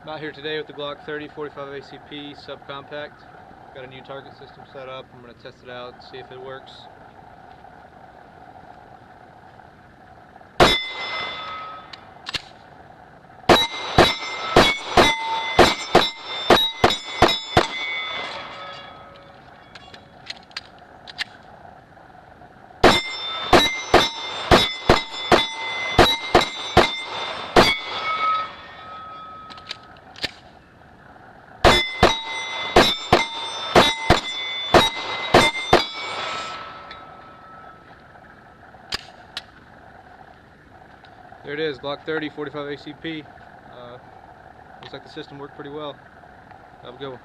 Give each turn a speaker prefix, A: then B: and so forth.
A: I'm out here today with the Glock 30 45 ACP subcompact. Got a new target system set up. I'm going to test it out, see if it works. There it is, Glock 30 45 ACP. Looks like the system worked pretty well. Have a good one.